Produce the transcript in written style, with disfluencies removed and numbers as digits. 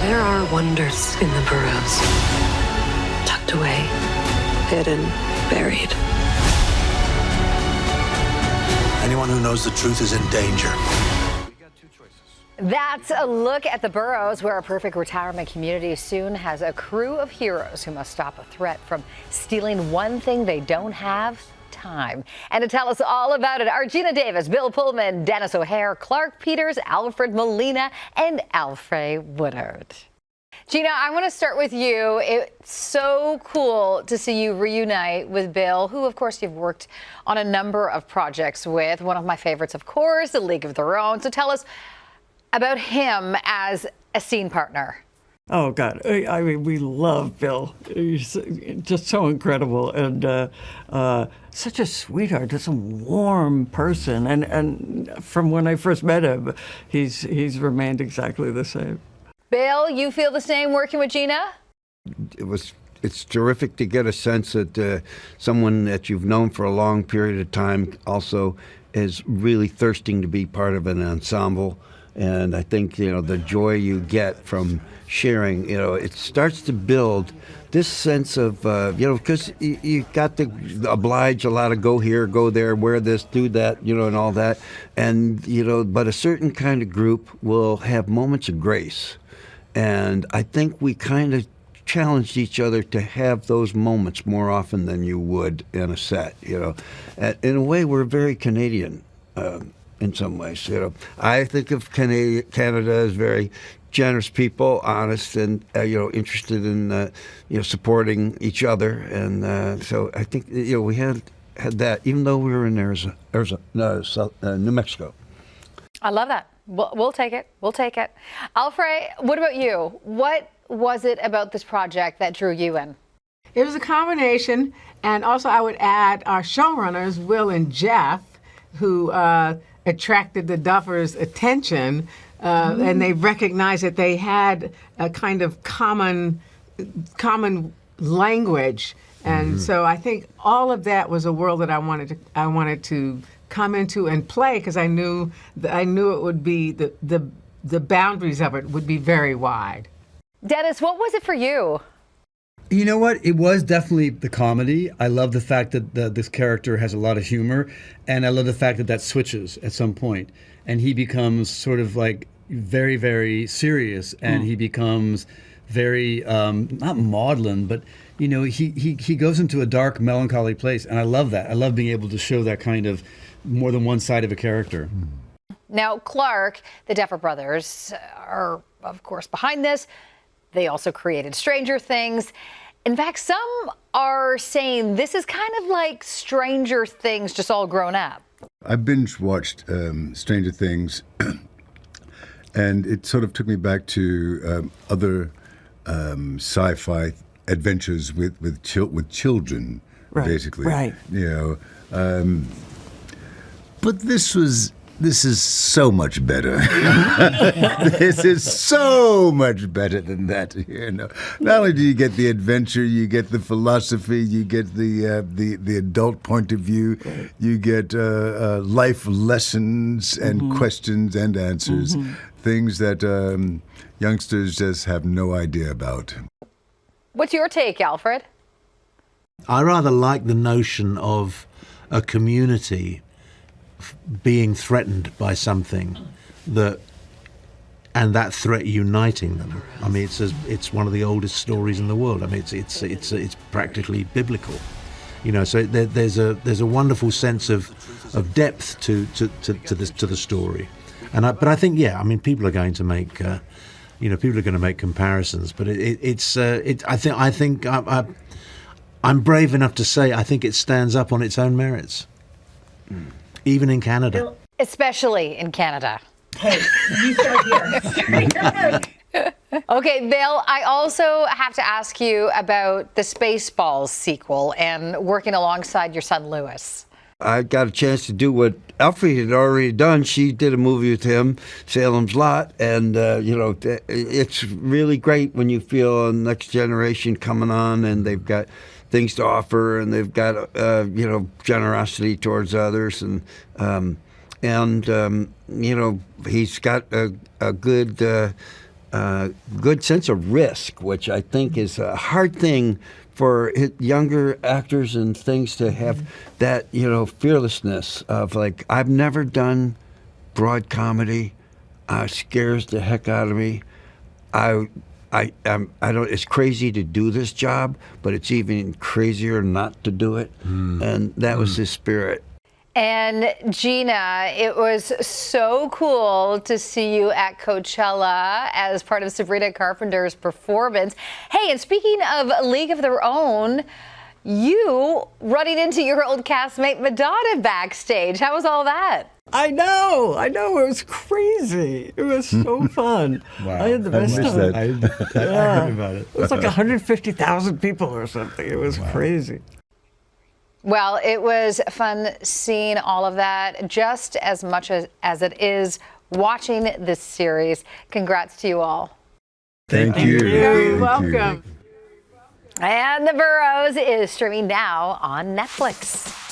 There are wonders in the Boroughs. Tucked away, hidden, buried. Anyone who knows the truth is in danger. That's a look at the Boroughs, where a perfect retirement community soon has a crew of heroes who must stop a threat from stealing one thing they don't have: time. And to tell us all about it are Geena Davis, Bill Pullman, Dennis O'Hare, Clark Peters, Alfred Molina, and Alfred Woodard. Geena, I want to start with you. It's so cool to see you reunite with Bill, who, of course, you've worked on a number of projects with. One of my favorites, of course, A League of Their Own. So tell us about him as a scene partner. Oh, God. I mean, we love Bill. He's just so incredible and such a sweetheart, just a warm person. And from when I first met him, he's remained exactly the same. Bill, you feel the same working with Geena? It's terrific to get a sense that someone that you've known for a long period of time also is really thirsting to be part of an ensemble. And I think, the joy you get from sharing, it starts to build this sense of, because you got to oblige a lot of go here, go there, wear this, do that, and all that. And, but a certain kind of group will have moments of grace. And I think we kind of challenged each other to have those moments more often than you would in a set, In a way, we're very Canadian. In some ways, I think of Canada as very generous people, honest, and interested in supporting each other, and so I think we had that, even though we were in New Mexico. I love that. We'll take it. We'll take it. Alfred, what about you? What was it about this project that drew you in? It was a combination, and also I would add our showrunners, Will and Jeff, who attracted the Duffers' attention, and they recognized that they had a kind of common language, and so I think all of that was a world that I wanted to come into and play, because I knew it would be the boundaries of it would be very wide. Dennis, what was it for you? You know what? It was definitely the comedy. I love the fact that this character has a lot of humor, and I love the fact that switches at some point, and he becomes sort of like very, very serious, and he becomes very not maudlin, but he goes into a dark, melancholy place, and I love that. I love being able to show that kind of more than one side of a character. Now, Clark, the Duffer Brothers are, of course, behind this. They also created Stranger Things. In fact, some are saying this is kind of like Stranger Things just all grown up. I binge watched Stranger Things, and it sort of took me back to other sci-fi adventures with children, right, basically. Right. But this is so much better. This is so much better than that. Not only do you get the adventure, you get the philosophy, you get the adult point of view, you get life lessons and questions and answers, things that youngsters just have no idea about. What's your take, Alfred? I rather like the notion of a community being threatened by something and that threat uniting them. I mean, it's one of the oldest stories in the world. I mean, it's practically biblical, So there's a wonderful sense of depth to the story, but I think people are going to make comparisons, but I think I'm brave enough to say I think it stands up on its own merits. Even in Canada. Especially in Canada. Hey, you start here. Okay, Bill, I also have to ask you about the Spaceballs sequel and working alongside your son, Lewis. I got a chance to do what Alfred had already done. She did a movie with him, Salem's Lot, and, it's really great when you feel a next generation coming on and they've got things to offer, and they've got generosity towards others, and he's got a good good sense of risk, which I think is a hard thing for younger actors and things to have that, fearlessness of like, I've never done broad comedy. Scares the heck out of me. I don't. It's crazy to do this job, but it's even crazier not to do it. And that was his spirit. And Geena, it was so cool to see you at Coachella as part of Sabrina Carpenter's performance. Hey, and speaking of A League of Their Own, you running into your old castmate Madonna backstage. How was all that? I know. It was crazy. It was so fun. Wow. I had the best time. I heard about it. It was like 150,000 people or something. It was crazy. Well, it was fun seeing all of that, just as much as it is watching this series. Congrats to you all. Thank you. You're welcome. And The Boroughs is streaming now on Netflix.